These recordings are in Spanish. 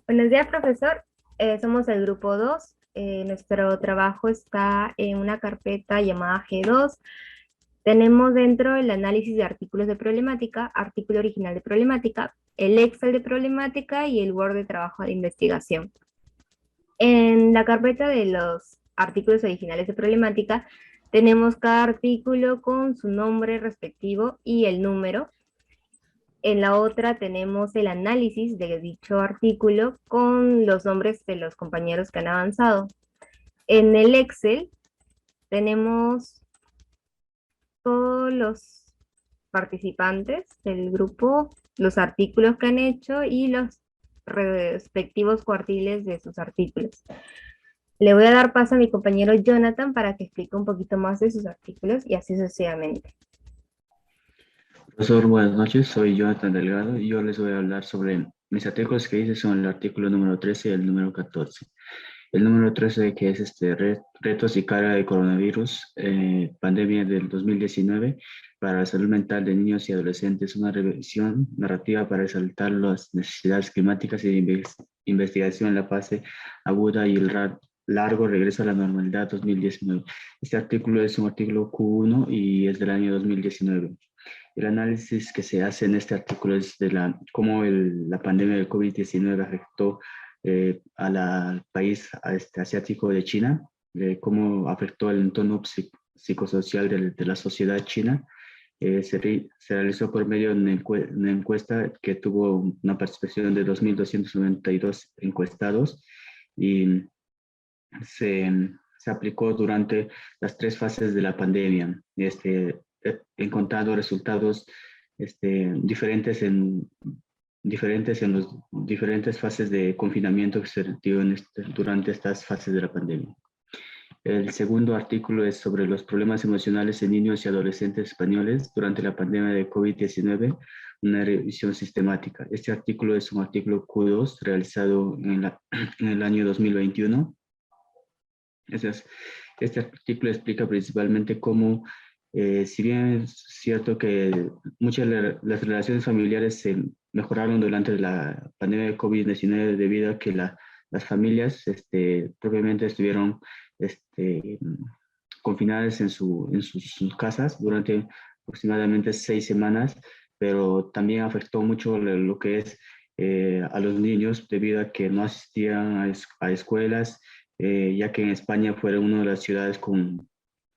Buenos días, profesor. Somos el grupo 2. Nuestro trabajo está en una carpeta llamada G2. Tenemos dentro el análisis de artículos de problemática, artículo original de problemática, el Excel de problemática y el Word de trabajo de investigación. En la carpeta de los artículos originales de problemática, tenemos cada artículo con su nombre respectivo y el número. En la otra tenemos el análisis de dicho artículo con los nombres de los compañeros que han avanzado. En el Excel tenemos todos los participantes del grupo, los artículos que han hecho y los respectivos cuartiles de sus artículos. Le voy a dar paso a mi compañero Jonathan para que explique un poquito más de sus artículos y así sucesivamente. Profesor, buenas noches, soy Jonathan Delgado y yo les voy a hablar sobre mis artículos que hice son el artículo número 13 y el número 14. El número 13 que es retos y carga de coronavirus, pandemia del 2019 para la salud mental de niños y adolescentes, una revisión narrativa para resaltar las necesidades climáticas y de investigación en la fase aguda y el largo regreso a la normalidad 2019. Este artículo es un artículo Q1 y es del año 2019. El análisis que se hace en este artículo es de cómo la pandemia del COVID-19 afectó al país asiático de China, cómo afectó el entorno psicosocial de la sociedad china. Se realizó por medio de una encuesta que tuvo una participación de 2.292 encuestados y se, se aplicó durante las tres fases de la pandemia, encontrando resultados diferentes en las diferentes fases de confinamiento que se dio durante estas fases de la pandemia. El segundo artículo es sobre los problemas emocionales en niños y adolescentes españoles durante la pandemia de COVID-19, una revisión sistemática. Este artículo es un artículo Q2 realizado en el año 2021. Este artículo explica principalmente cómo, si bien es cierto que muchas de las relaciones familiares se mejoraron durante la pandemia de COVID-19 debido a que las familias propiamente estuvieron este, confinadas en sus casas durante aproximadamente 6 semanas, pero también afectó mucho lo que es a los niños debido a que no asistían a escuelas, ya que en España fue una de las ciudades con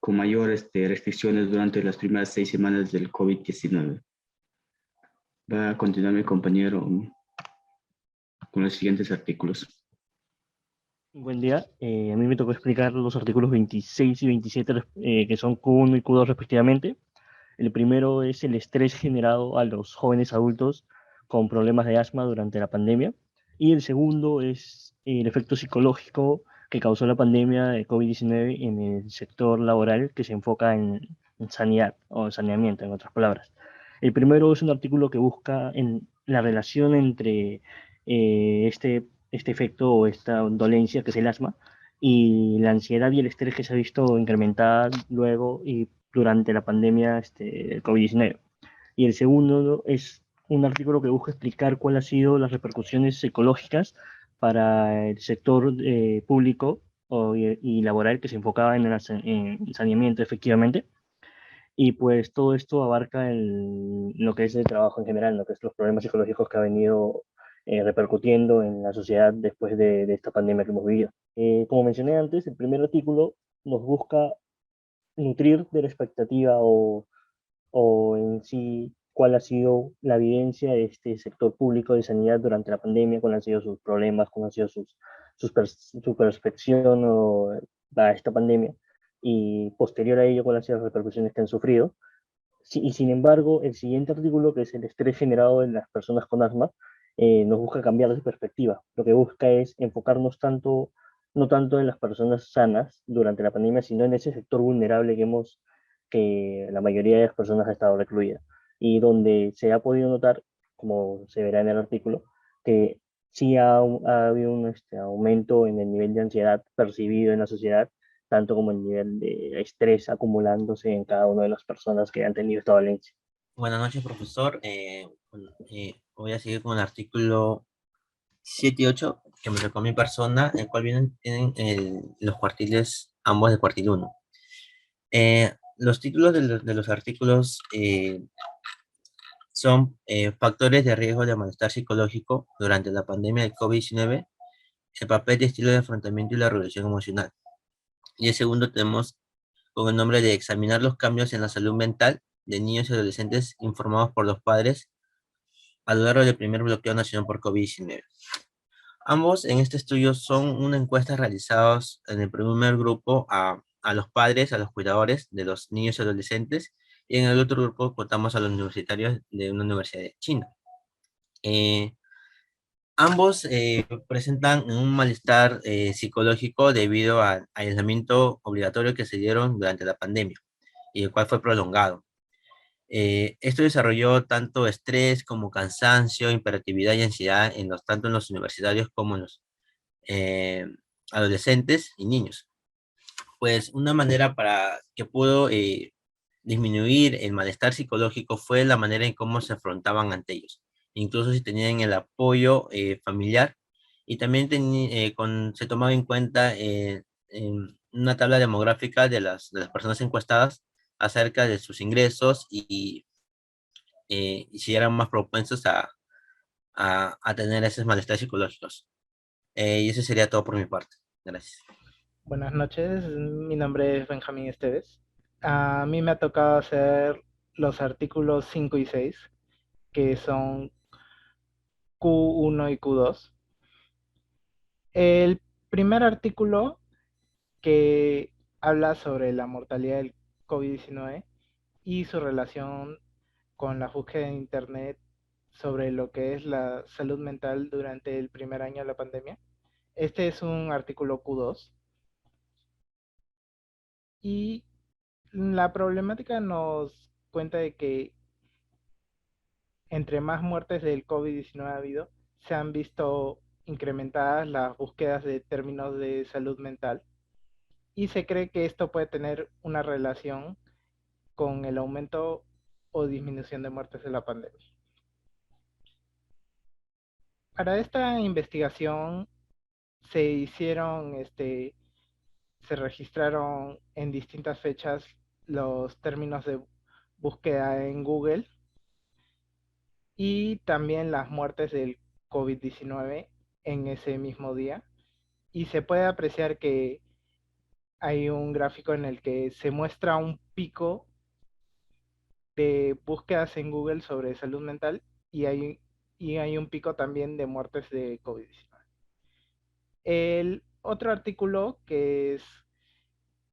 mayores restricciones durante las primeras 6 semanas del COVID-19. Va a continuar mi compañero con los siguientes artículos. Buen día. A mí me tocó explicar los artículos 26 y 27, que son Q1 y Q2 respectivamente. El primero es el estrés generado a los jóvenes adultos con problemas de asma durante la pandemia. Y el segundo es el efecto psicológico que causó la pandemia de COVID-19 en el sector laboral, que se enfoca en sanidad o saneamiento, en otras palabras. El primero es un artículo que busca en la relación entre este efecto o esta dolencia que es el asma y la ansiedad y el estrés que se ha visto incrementada luego y durante la pandemia del COVID-19. Y el segundo es un artículo que busca explicar cuáles han sido las repercusiones psicológicas para el sector público y laboral que se enfocaba en saneamiento efectivamente. Y pues todo esto abarca lo que es el trabajo en general, lo que es los problemas psicológicos que ha venido repercutiendo en la sociedad después de esta pandemia que hemos vivido. Como mencioné antes, el primer artículo nos busca nutrir de la expectativa o en sí cuál ha sido la evidencia de este sector público de sanidad durante la pandemia, cuáles han sido sus problemas, cuál ha sido su perspección a esta pandemia y posterior a ello cuáles han sido las repercusiones que han sufrido. Y sin embargo, el siguiente artículo, que es el estrés generado en las personas con asma, nos busca cambiar de perspectiva. Lo que busca es enfocarnos no tanto en las personas sanas durante la pandemia, sino en ese sector vulnerable que la mayoría de las personas ha estado recluida. Y donde se ha podido notar, como se verá en el artículo, que sí ha habido un aumento en el nivel de ansiedad percibido en la sociedad tanto como el nivel de estrés acumulándose en cada una de las personas que han tenido esta dolencia. Buenas noches, profesor. Voy a seguir con el artículo 7 y 8, que me tocó a mi persona, el cual tienen los cuartiles, ambos de cuartil 1. Los títulos de los artículos son factores de riesgo de malestar psicológico durante la pandemia del COVID-19, el papel y estilo de afrontamiento y la regulación emocional. Y el segundo tenemos con el nombre de examinar los cambios en la salud mental de niños y adolescentes informados por los padres a lo largo del primer bloqueo nacional por COVID-19. Ambos en este estudio son una encuesta realizados en el primer grupo a los padres, a los cuidadores de los niños y adolescentes, y en el otro grupo contamos a los universitarios de una universidad de China. Eh, Ambos presentan un malestar psicológico debido al aislamiento obligatorio que se dieron durante la pandemia y el cual fue prolongado. Esto desarrolló tanto estrés como cansancio, hiperactividad y ansiedad tanto en los universitarios como en los eh, adolescentes y niños. Pues una manera para que pudo disminuir el malestar psicológico fue la manera en cómo se afrontaban ante ellos, incluso si tenían el apoyo familiar, y también se tomaba en cuenta en una tabla demográfica de las personas encuestadas acerca de sus ingresos y si eran más propensos a tener esos malestares psicológicos. Y eso sería todo por mi parte. Gracias. Buenas noches, mi nombre es Benjamín Esteves. A mí me ha tocado hacer los artículos 5 y 6, que son Q1 y Q2. El primer artículo que habla sobre la mortalidad del COVID-19 y su relación con la búsqueda en Internet sobre lo que es la salud mental durante el primer año de la pandemia. Este es un artículo Q2 y la problemática nos cuenta de que entre más muertes del COVID-19 ha habido, se han visto incrementadas las búsquedas de términos de salud mental y se cree que esto puede tener una relación con el aumento o disminución de muertes de la pandemia. Para esta investigación se registraron en distintas fechas los términos de búsqueda en Google y también las muertes del COVID-19 en ese mismo día. Y se puede apreciar que hay un gráfico en el que se muestra un pico de búsquedas en Google sobre salud mental y hay un pico también de muertes de COVID-19. El otro artículo que es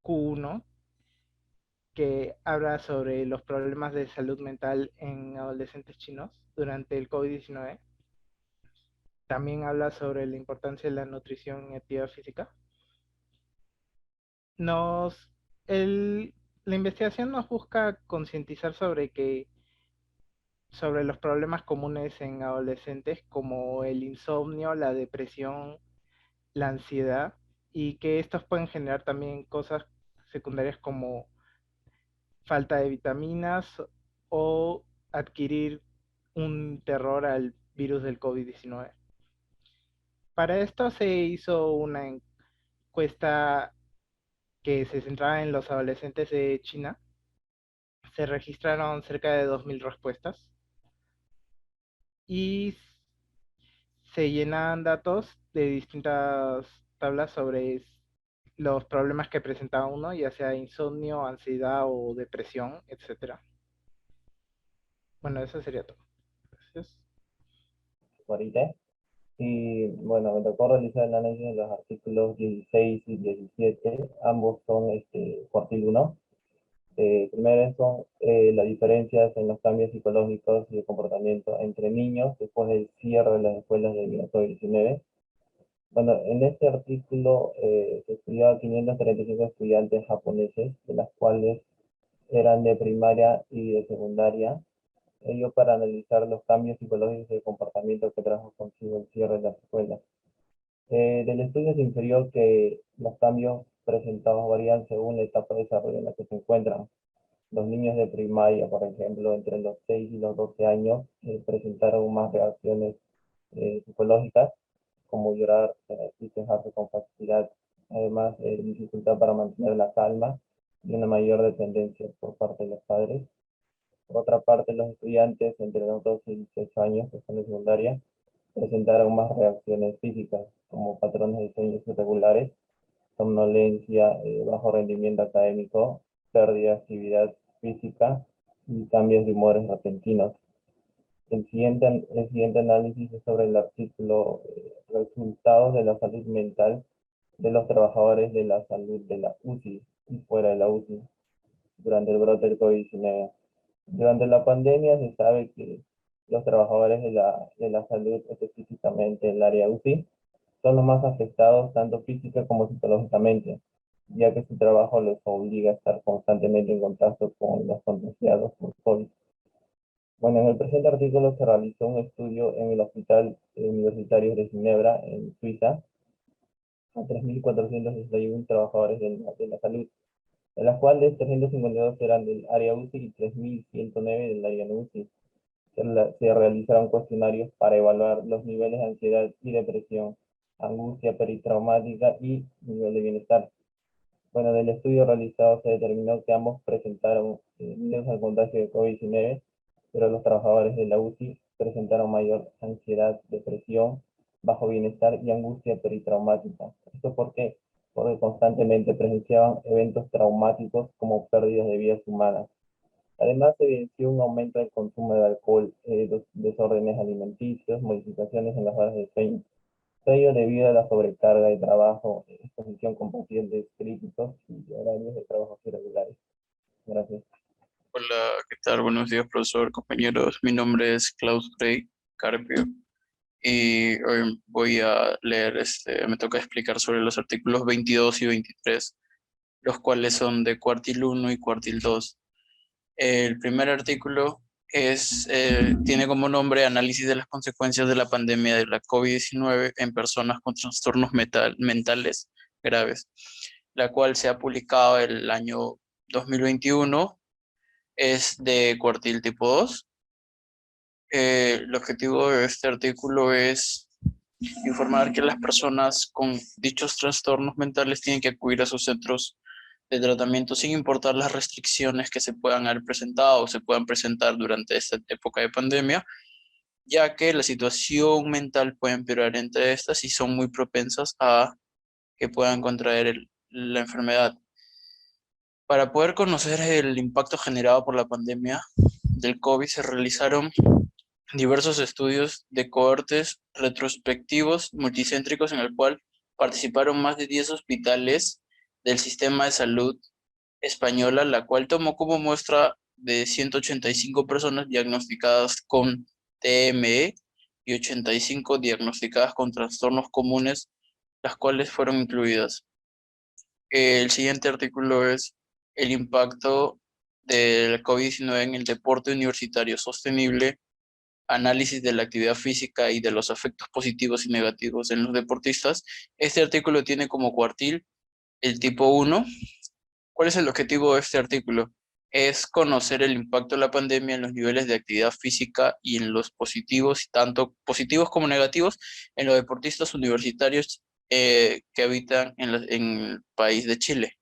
Q1, que habla sobre los problemas de salud mental en adolescentes chinos durante el COVID-19. También habla sobre la importancia de la nutrición y actividad física. Nos, la investigación nos busca concientizar sobre los problemas comunes en adolescentes como el insomnio, la depresión, la ansiedad, y que estos pueden generar también cosas secundarias como falta de vitaminas o adquirir un terror al virus del COVID-19. Para esto se hizo una encuesta que se centraba en los adolescentes de China. Se registraron cerca de 2.000 respuestas y se llenaban datos de distintas tablas sobre los problemas que presentaba uno, ya sea insomnio, ansiedad o depresión, etc. Bueno, eso sería todo. Gracias. Ahorita. Y bueno, me tocó realizar el análisis de los artículos 16 y 17, ambos son cuartil 1. Primero son las diferencias en los cambios psicológicos y de comportamiento entre niños después del cierre de las escuelas debido a COVID-19. Bueno, en este artículo se estudió a 535 estudiantes japoneses, de las cuales eran de primaria y de secundaria, ello para analizar los cambios psicológicos y de comportamiento que trajo consigo el cierre de las escuelas. Del estudio se infirió que los cambios presentados varían según la etapa de desarrollo en la que se encuentran. Los niños de primaria, por ejemplo, entre los 6 y los 12 años, presentaron más reacciones psicológicas, como llorar y quejarse con facilidad. Además, dificultad para mantener la calma y una mayor dependencia por parte de los padres. Por otra parte, los estudiantes entre los 12 y 18 años, que son de secundaria, presentaron más reacciones físicas, como patrones de sueños irregulares, somnolencia, bajo rendimiento académico, pérdida de actividad física y cambios de humores repentinos. El siguiente análisis es sobre el artículo resultados de la salud mental de los trabajadores de la salud de la UCI y fuera de la UCI durante el brote del COVID-19. Durante la pandemia se sabe que los trabajadores de la salud, específicamente el área UCI, son los más afectados tanto física como psicológicamente, ya que su trabajo les obliga a estar constantemente en contacto con los contagiados por COVID. Bueno, en el presente artículo se realizó un estudio en el Hospital Universitario de Ginebra, en Suiza, a 3.461 trabajadores de la salud, de las cuales 352 eran del área UCI y 3.109 del área no UCI. Se realizaron cuestionarios para evaluar los niveles de ansiedad y depresión, angustia peritraumática y nivel de bienestar. Bueno, del estudio realizado se determinó que ambos presentaron miedos al contagio de COVID-19, pero los trabajadores de la UCI presentaron mayor ansiedad, depresión, bajo bienestar y angustia peritraumática. ¿Esto por qué? Porque constantemente presenciaban eventos traumáticos como pérdidas de vidas humanas. Además, se evidenció un aumento del consumo de alcohol, desórdenes alimenticios, modificaciones en las horas de sueño. Ello debido a la sobrecarga de trabajo, exposición con pacientes críticos y horarios de trabajo irregulares. Gracias. Hola, ¿qué tal? Buenos días, profesor, compañeros. Mi nombre es Klaus Frey Carpio y hoy voy a leer, me toca explicar sobre los artículos 22 y 23, los cuales son de cuartil 1 y cuartil 2. El primer artículo tiene como nombre Análisis de las consecuencias de la pandemia de la COVID-19 en personas con trastornos mentales graves, la cual se ha publicado el año 2021. Es de cuartil tipo 2. El objetivo de este artículo es informar que las personas con dichos trastornos mentales tienen que acudir a sus centros de tratamiento sin importar las restricciones que se puedan haber presentado o se puedan presentar durante esta época de pandemia, ya que la situación mental puede empeorar entre estas y son muy propensas a que puedan contraer la enfermedad. Para poder conocer el impacto generado por la pandemia del COVID, se realizaron diversos estudios de cohortes retrospectivos multicéntricos en el cual participaron más de 10 hospitales del sistema de salud española, la cual tomó como muestra de 185 personas diagnosticadas con TME y 85 diagnosticadas con trastornos comunes, las cuales fueron incluidas. El siguiente artículo es el impacto del COVID-19 en el deporte universitario sostenible, análisis de la actividad física y de los efectos positivos y negativos en los deportistas. Este artículo tiene como cuartil el tipo 1. ¿Cuál es el objetivo de este artículo? Es conocer el impacto de la pandemia en los niveles de actividad física y en los positivos, tanto positivos como negativos, en los deportistas universitarios que habitan en el país de Chile.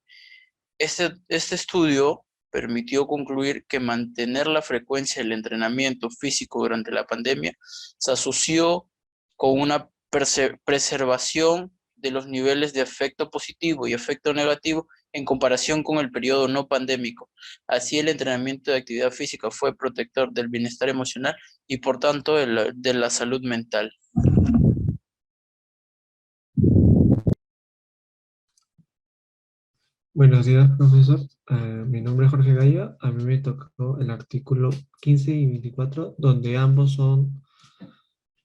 Este estudio permitió concluir que mantener la frecuencia del entrenamiento físico durante la pandemia se asoció con una preservación de los niveles de efecto positivo y efecto negativo en comparación con el periodo no pandémico. Así, el entrenamiento de actividad física fue protector del bienestar emocional y, por tanto, de la salud mental. Buenos días, profesor. Mi nombre es Jorge Gaya. A mí me tocó el artículo 15 y 24, donde ambos son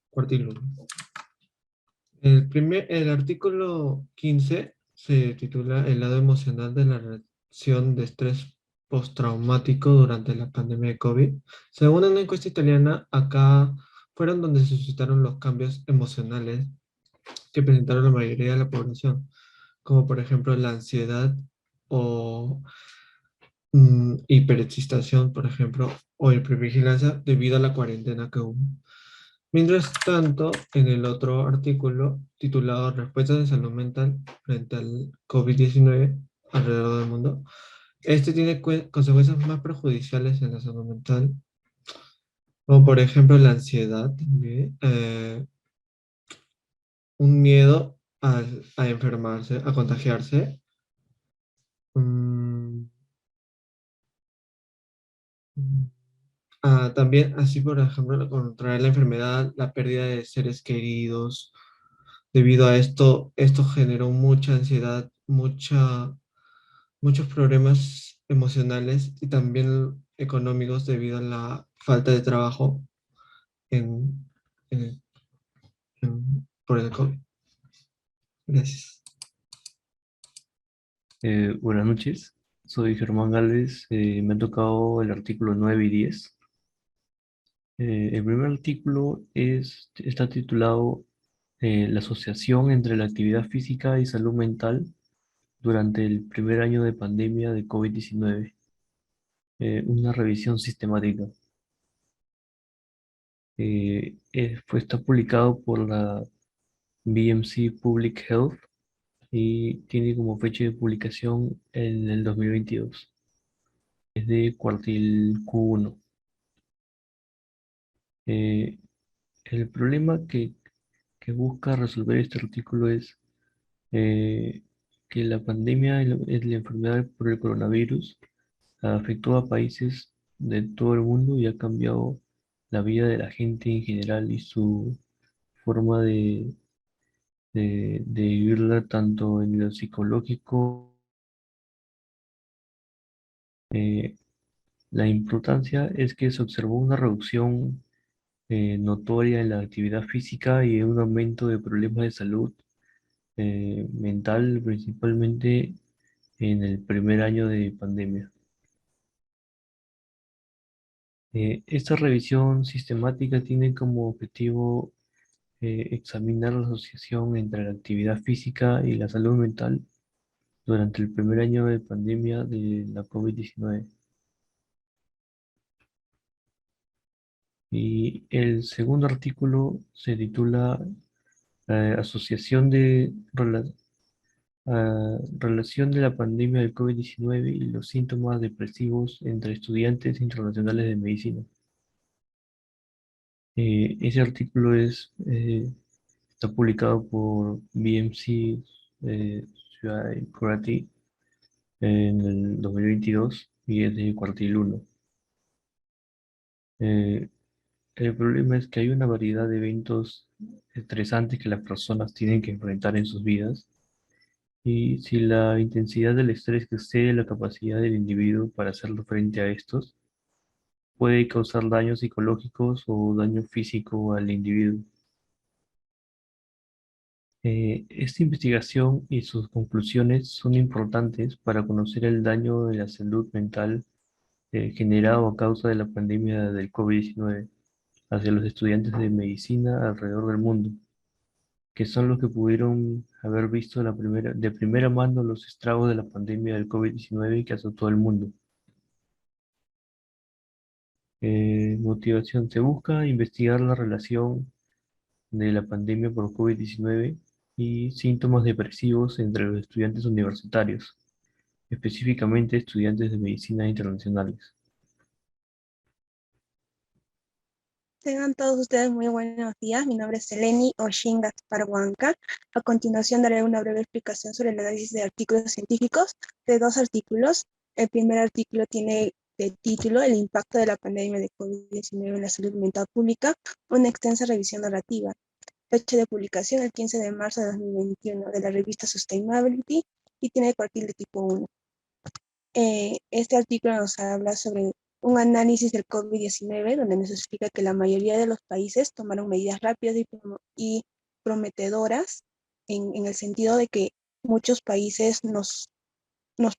cuartil 1. El artículo 15 se titula El lado emocional de la reacción de estrés postraumático durante la pandemia de COVID. Según una encuesta italiana, acá fueron donde se suscitaron los cambios emocionales que presentaron la mayoría de la población, como por ejemplo la ansiedad o hiperexcitación, por ejemplo, o hipervigilancia debido a la cuarentena que hubo. Mientras tanto, en el otro artículo titulado Respuestas de salud mental frente al COVID-19 alrededor del mundo, este tiene consecuencias más perjudiciales en la salud mental, como por ejemplo la ansiedad también, un miedo a enfermarse, a contagiarse. mm, También, así por ejemplo, contraer la enfermedad, la pérdida de seres queridos. Debido a esto generó mucha ansiedad, muchos problemas emocionales y también económicos debido a la falta de trabajo en, en- por el COVID. Gracias. Buenas noches, soy Germán Gálvez, me ha tocado el artículo 9 y 10. El primer artículo está titulado La asociación entre la actividad física y salud mental durante el primer año de pandemia de COVID-19, una revisión sistemática. Está publicado por la BMC Public Health y tiene como fecha de publicación en el 2022. Es de cuartil Q1. Eh, el problema que busca resolver este artículo es eh, que la pandemia es la enfermedad por el coronavirus afectó a países de todo el mundo y ha cambiado la vida de la gente en general y su forma de vivirla tanto en lo psicológico. eh, la importancia es que se observó una reducción notoria en la actividad física y un aumento de problemas de salud mental, principalmente en el primer año de pandemia. Esta revisión sistemática tiene como objetivo examinar la asociación entre la actividad física y la salud mental durante el primer año de pandemia de la COVID-19. Y el segundo artículo se titula Relación de la pandemia del COVID-19 y los síntomas depresivos entre estudiantes internacionales de medicina. Ese artículo está publicado por BMC Ciudad de Corati en el 2022 y es de cuartil 1. El problema es que hay una variedad de eventos estresantes que las personas tienen que enfrentar en sus vidas y si la intensidad del estrés excede la capacidad del individuo para hacerlo frente a estos, puede causar daños psicológicos o daño físico al individuo. Esta investigación y sus conclusiones son importantes para conocer el daño de la salud mental generado a causa de la pandemia del COVID-19 hacia los estudiantes de medicina alrededor del mundo, que son los que pudieron haber visto de primera mano los estragos de la pandemia del COVID-19 que azotó al mundo. Motivación. Se busca investigar la relación de la pandemia por COVID-19 y síntomas depresivos entre los estudiantes universitarios, específicamente estudiantes de medicina internacionales. Tengan todos ustedes muy buenos días. Mi nombre es Eleni Oshin Gaspar Huanca. A continuación daré una breve explicación sobre el análisis de artículos científicos de dos artículos. El primer artículo tiene de título El impacto de la pandemia de COVID-19 en la salud mental pública, una extensa revisión narrativa. Fecha de publicación el 15 de marzo de 2021 de la revista Sustainability y tiene cuartil de tipo 1. Este artículo nos habla sobre un análisis del COVID-19, donde nos explica que la mayoría de los países tomaron medidas rápidas y prometedoras en el sentido de que muchos países nos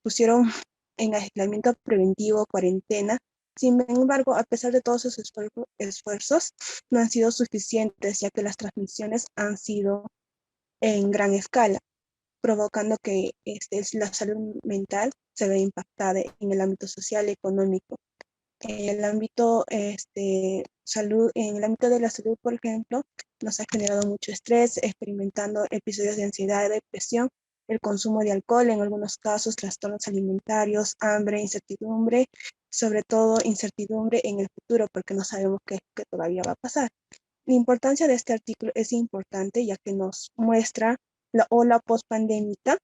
pusieron en aislamiento preventivo, cuarentena. Sin embargo, a pesar de todos esos esfuerzos, no han sido suficientes, ya que las transmisiones han sido en gran escala, provocando que la salud mental se ve impactada en el ámbito social y económico. el ámbito salud, en el ámbito de la salud, por ejemplo, nos ha generado mucho estrés, experimentando episodios de ansiedad, depresión, el consumo de alcohol, en algunos casos trastornos alimentarios, hambre, incertidumbre, sobre todo incertidumbre en el futuro, porque no sabemos qué todavía va a pasar. La importancia de este artículo es importante, ya que nos muestra la ola post-pandémica,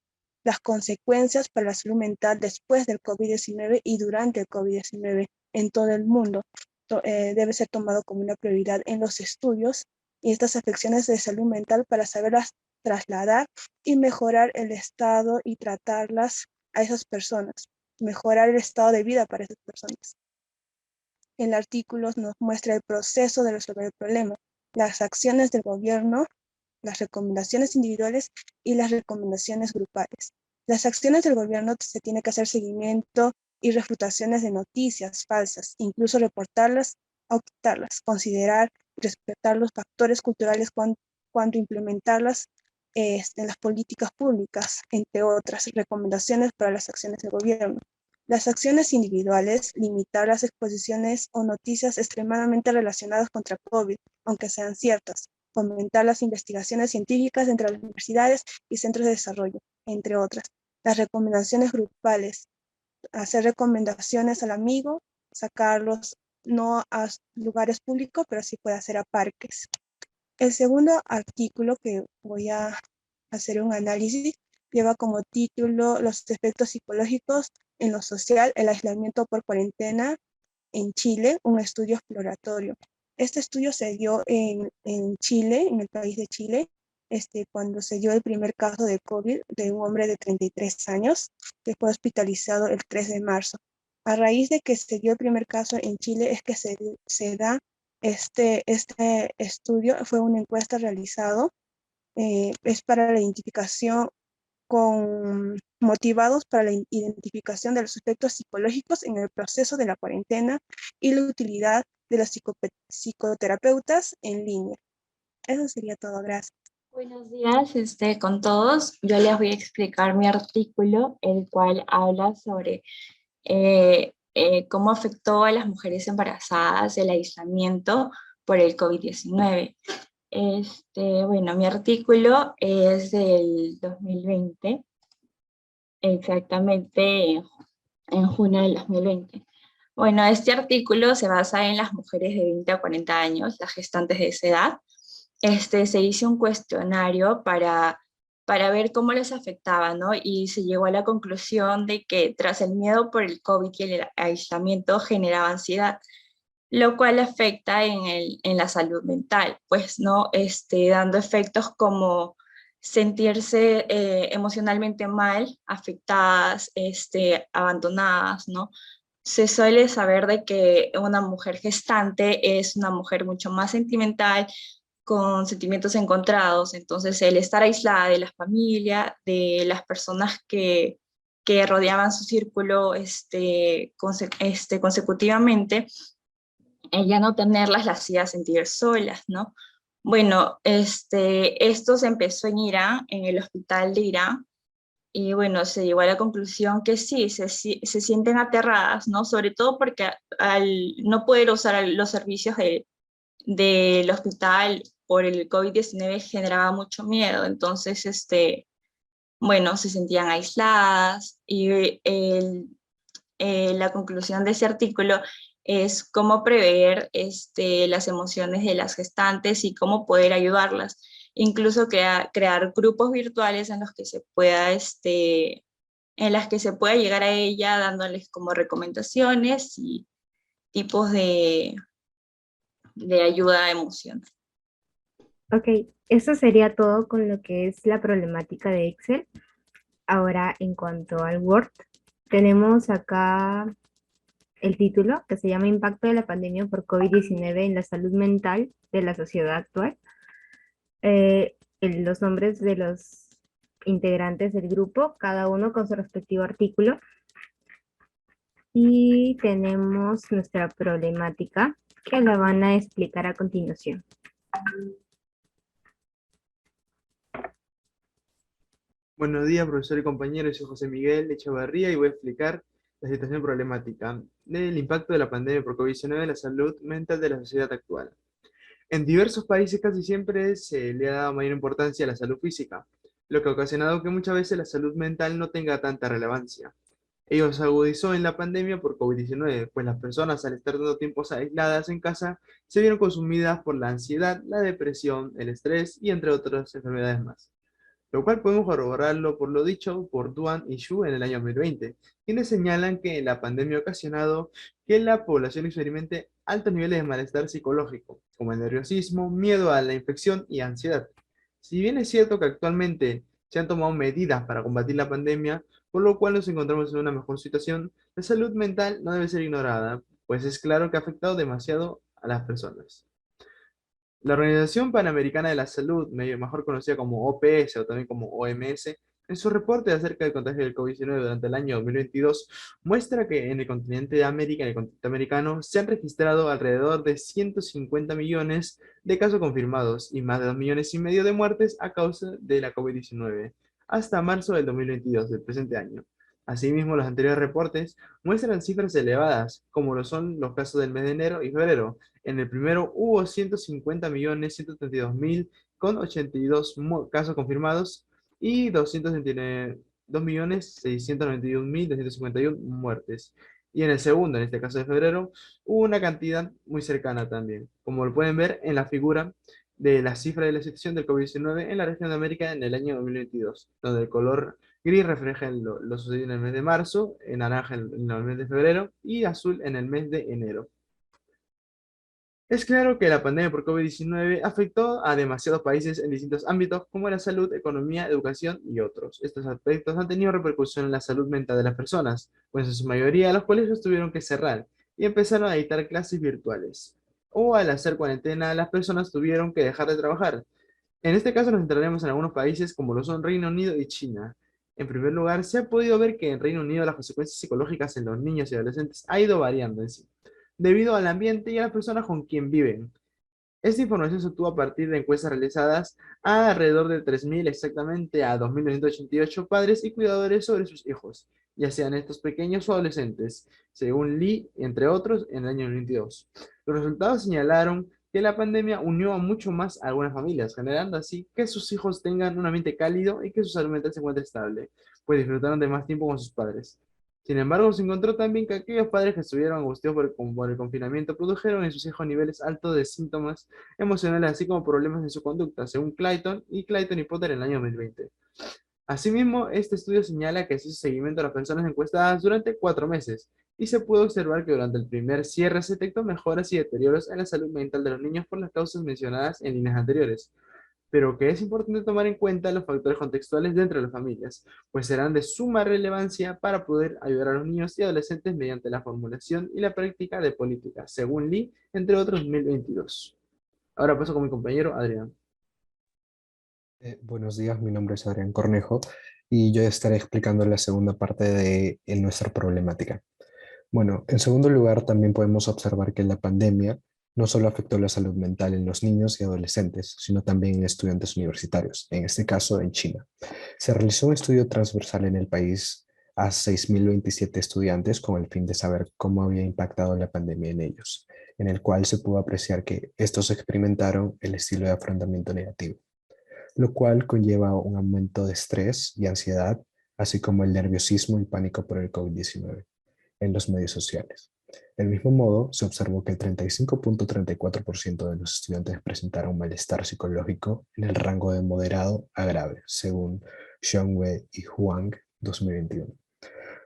las consecuencias para la salud mental después del COVID-19 y durante el COVID-19 en todo el mundo. Debe ser tomado como una prioridad en los estudios y estas afecciones de salud mental para saberlas trasladar y mejorar el estado y tratarlas a esas personas, mejorar el estado de vida para esas personas. El artículo nos muestra el proceso de resolver el problema, las acciones del gobierno, las recomendaciones individuales y las recomendaciones grupales. Las acciones del gobierno se tiene que hacer seguimiento y refutaciones de noticias falsas, incluso reportarlas o quitarlas, considerar y respetar los factores culturales cuando implementarlas en las políticas públicas, entre otras recomendaciones para las acciones del gobierno. Las acciones individuales, limitar las exposiciones o noticias extremadamente relacionadas contra COVID, aunque sean ciertas, fomentar las investigaciones científicas entre las universidades y centros de desarrollo, entre otras. Las recomendaciones grupales, hacer recomendaciones al amigo, sacarlos no a lugares públicos, pero sí puede hacer a parques. El segundo artículo que voy a hacer un análisis lleva como título Los efectos psicológicos en lo social, el aislamiento por cuarentena en Chile, un estudio exploratorio. Este estudio se dio en Chile, en el país de Chile, cuando se dio el primer caso de COVID de un hombre de 33 años que fue hospitalizado el 3 de marzo. A raíz de que se dio el primer caso en Chile es que se da este estudio, fue una encuesta realizado, es para la identificación motivados para la identificación de los efectos psicológicos en el proceso de la cuarentena y la utilidad de los psicoterapeutas en línea. Eso sería todo, gracias. Buenos días con todos. Yo les voy a explicar mi artículo, el cual habla sobre cómo afectó a las mujeres embarazadas el aislamiento por el COVID-19. Bueno, mi artículo es del 2020, exactamente en junio del 2020. Bueno, este artículo se basa en las mujeres de 20 a 40 años, las gestantes de esa edad. Se hizo un cuestionario para ver cómo les afectaba, ¿no? Y se llegó a la conclusión de que tras el miedo por el COVID y el aislamiento generaba ansiedad, lo cual afecta en la salud mental, pues, ¿no? Dando efectos como sentirse emocionalmente mal, afectadas, abandonadas, ¿no? Se suele saber de que una mujer gestante es una mujer mucho más sentimental, con sentimientos encontrados, entonces el estar aislada de la familia, de las personas que rodeaban su círculo consecutivamente, ya no tenerlas las hacía sentir solas, ¿no? Bueno, esto se empezó en Irán, en el hospital de Irán, y bueno, se llegó a la conclusión que sí, se sienten aterradas, ¿no? Sobre todo porque al no poder usar los servicios del hospital por el COVID-19 generaba mucho miedo, entonces, bueno, se sentían aisladas y la conclusión de ese artículo es cómo prever las emociones de las gestantes y cómo poder ayudarlas. Incluso crear grupos virtuales en los que se pueda, en las que se pueda llegar a ella dándoles como recomendaciones y tipos de ayuda emocional. Ok, eso sería todo con lo que es la problemática de Excel. Ahora, en cuanto al Word, tenemos acá el título que se llama Impacto de la pandemia por COVID-19 en la salud mental de la sociedad actual. Los nombres de los integrantes del grupo, cada uno con su respectivo artículo. Y tenemos nuestra problemática que la van a explicar a continuación. Buenos días, profesor y compañeros. Soy José Miguel Echevarría y voy a explicar la situación problemática del impacto de la pandemia por COVID-19 en la salud mental de la sociedad actual. En diversos países casi siempre se le ha dado mayor importancia a la salud física, lo que ha ocasionado que muchas veces la salud mental no tenga tanta relevancia. Ello se agudizó en la pandemia por COVID-19, pues las personas al estar tanto tiempo aisladas en casa se vieron consumidas por la ansiedad, la depresión, el estrés y entre otras enfermedades más. Lo cual podemos corroborarlo por lo dicho por Duan y Xu en el año 2020, quienes señalan que la pandemia ha ocasionado que la población experimente altos niveles de malestar psicológico, como el nerviosismo, miedo a la infección y ansiedad. Si bien es cierto que actualmente se han tomado medidas para combatir la pandemia, por lo cual nos encontramos en una mejor situación, la salud mental no debe ser ignorada, pues es claro que ha afectado demasiado a las personas. La Organización Panamericana de la Salud, mejor conocida como OPS o también como OMS, en su reporte acerca del contagio del COVID-19 durante el año 2022, muestra que en el continente de América, en el continente americano, se han registrado alrededor de 150 millones de casos confirmados y más de 2,5 millones de muertes a causa de la COVID-19, hasta marzo del 2022, del presente año. Asimismo, los anteriores reportes muestran cifras elevadas, como lo son los casos del mes de enero y febrero. En el primero hubo 150.132.000 con 82 casos confirmados y 272.691.251 muertes. Y en el segundo, en este caso de febrero, hubo una cantidad muy cercana también, como lo pueden ver en la figura de la cifra de la situación del COVID-19 en la región de América en el año 2022, donde el color gris refleja lo sucedido en el mes de marzo, en naranja en el mes de febrero y azul en el mes de enero. Es claro que la pandemia por COVID-19 afectó a demasiados países en distintos ámbitos como la salud, economía, educación y otros. Estos aspectos han tenido repercusión en la salud mental de las personas, pues en su mayoría los colegios tuvieron que cerrar y empezaron a dictar clases virtuales. O al hacer cuarentena, las personas tuvieron que dejar de trabajar. En este caso nos centraremos en algunos países como lo son Reino Unido y China. En primer lugar, se ha podido ver que en Reino Unido las consecuencias psicológicas en los niños y adolescentes ha ido variando en sí, debido al ambiente y a las personas con quien viven. Esta información se obtuvo a partir de encuestas realizadas a alrededor de 3.000, exactamente a 2.988 padres y cuidadores sobre sus hijos, ya sean estos pequeños o adolescentes, según Lee, entre otros, en el año 2022. Los resultados señalaron que la pandemia unió a mucho más a algunas familias, generando así que sus hijos tengan un ambiente cálido y que su salud mental se encuentre estable, pues disfrutaron de más tiempo con sus padres. Sin embargo, se encontró también que aquellos padres que estuvieron angustiados por el confinamiento produjeron en sus hijos niveles altos de síntomas emocionales, así como problemas en su conducta, según Clayton y Potter en el año 2020. Asimismo, este estudio señala que se hizo seguimiento a las personas encuestadas durante 4 meses, y se pudo observar que durante el primer cierre se detectó mejoras y deterioros en la salud mental de los niños por las causas mencionadas en líneas anteriores, pero que es importante tomar en cuenta los factores contextuales dentro de las familias, pues serán de suma relevancia para poder ayudar a los niños y adolescentes mediante la formulación y la práctica de políticas, según Lee, entre otros 2022. Ahora paso con mi compañero Adrián. Buenos días, mi nombre es Adrián Cornejo y yo estaré explicando la segunda parte de nuestra problemática. Bueno, en segundo lugar, también podemos observar que la pandemia no solo afectó la salud mental en los niños y adolescentes, sino también en estudiantes universitarios, en este caso en China. Se realizó un estudio transversal en el país a 6.027 estudiantes con el fin de saber cómo había impactado la pandemia en ellos, en el cual se pudo apreciar que estos experimentaron el estilo de afrontamiento negativo, lo cual conlleva un aumento de estrés y ansiedad, así como el nerviosismo y pánico por el COVID-19 en los medios sociales. Del mismo modo, se observó que el 35.34% de los estudiantes presentaron malestar psicológico en el rango de moderado a grave, según Xiongwei y Huang 2021,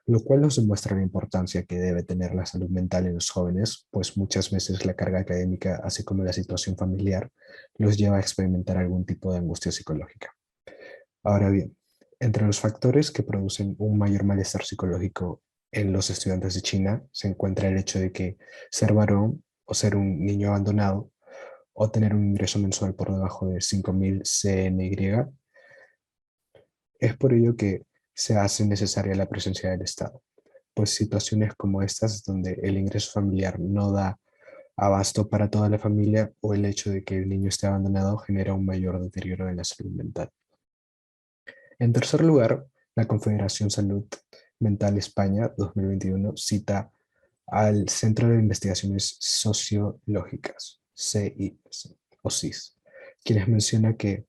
lo cual nos demuestra la importancia que debe tener la salud mental en los jóvenes, pues muchas veces la carga académica, así como la situación familiar, los lleva a experimentar algún tipo de angustia psicológica. Ahora bien, entre los factores que producen un mayor malestar psicológico en los estudiantes de China se encuentra el hecho de que ser varón o ser un niño abandonado o tener un ingreso mensual por debajo de 5.000 CNY. Es por ello que se hace necesaria la presencia del Estado, pues situaciones como estas donde el ingreso familiar no da abasto para toda la familia o el hecho de que el niño esté abandonado genera un mayor deterioro de la salud mental. En tercer lugar, la Confederación Salud Mental España 2021 cita al Centro de Investigaciones Sociológicas, CIS, o CIS, quienes mencionan que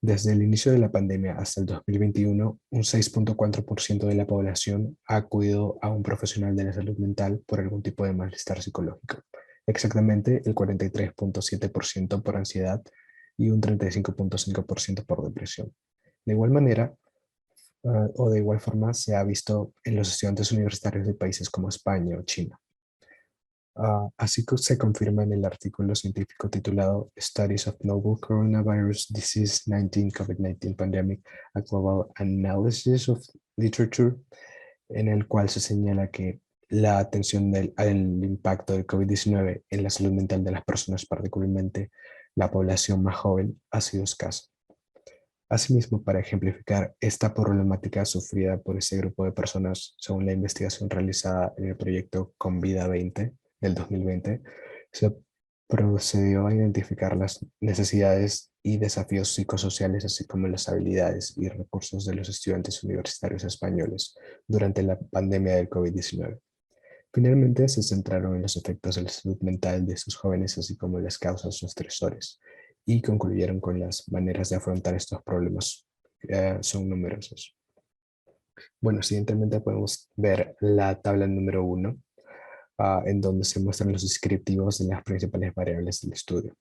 desde el inicio de la pandemia hasta el 2021, un 6.4% de la población ha acudido a un profesional de la salud mental por algún tipo de malestar psicológico. Exactamente el 43.7% por ansiedad y un 35.5% por depresión. De igual manera, o de igual forma, se ha visto en los estudiantes universitarios de países como España o China. Así que se confirma en el artículo científico titulado Studies of Novel Coronavirus Disease 19 COVID-19 Pandemic, a Global Analysis of Literature, en el cual se señala que la atención al impacto del COVID-19 en la salud mental de las personas, particularmente la población más joven, ha sido escasa. Asimismo, para ejemplificar esta problemática sufrida por ese grupo de personas, según la investigación realizada en el proyecto Convida 20 del 2020, se procedió a identificar las necesidades y desafíos psicosociales, así como las habilidades y recursos de los estudiantes universitarios españoles durante la pandemia del COVID-19. Finalmente, se centraron en los efectos de la salud mental de estos jóvenes, así como las causas o estresores, y concluyeron con las maneras de afrontar estos problemas. Son numerosos. Bueno, siguientemente podemos ver la tabla número 1, en donde se muestran los descriptivos de las principales variables del estudio.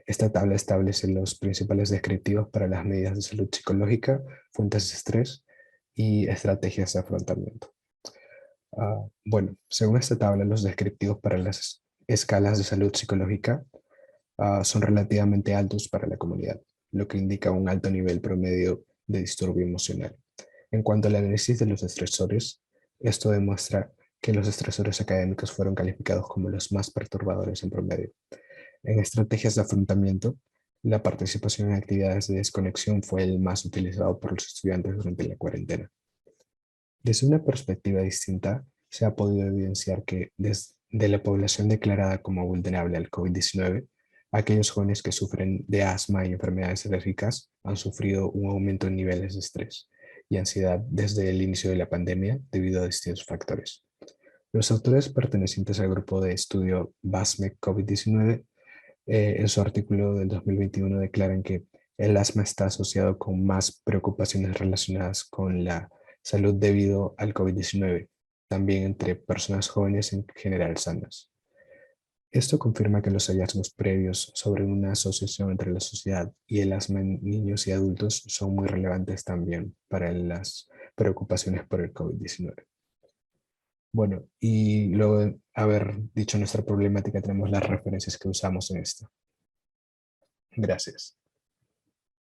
Esta tabla establece los principales descriptivos para las medidas de salud psicológica, fuentes de estrés y estrategias de afrontamiento. Bueno, según esta tabla, los descriptivos para las escalas de salud psicológica son relativamente altos para la comunidad, lo que indica un alto nivel promedio de disturbio emocional. En cuanto al análisis de los estresores, esto demuestra que los estresores académicos fueron calificados como los más perturbadores en promedio. En estrategias de afrontamiento, la participación en actividades de desconexión fue el más utilizado por los estudiantes durante la cuarentena. Desde una perspectiva distinta, se ha podido evidenciar que desde la población declarada como vulnerable al COVID-19, aquellos jóvenes que sufren de asma y enfermedades alérgicas han sufrido un aumento en niveles de estrés y ansiedad desde el inicio de la pandemia debido a distintos factores. Los autores pertenecientes al grupo de estudio BASME COVID-19 en su artículo del 2021 declaran que el asma está asociado con más preocupaciones relacionadas con la salud debido al COVID-19, también entre personas jóvenes en general sanas. Esto confirma que los hallazgos previos sobre una asociación entre la sociedad y el asma en niños y adultos son muy relevantes también para las preocupaciones por el COVID-19. Bueno, y luego de haber dicho nuestra problemática, tenemos las referencias que usamos en esto. Gracias.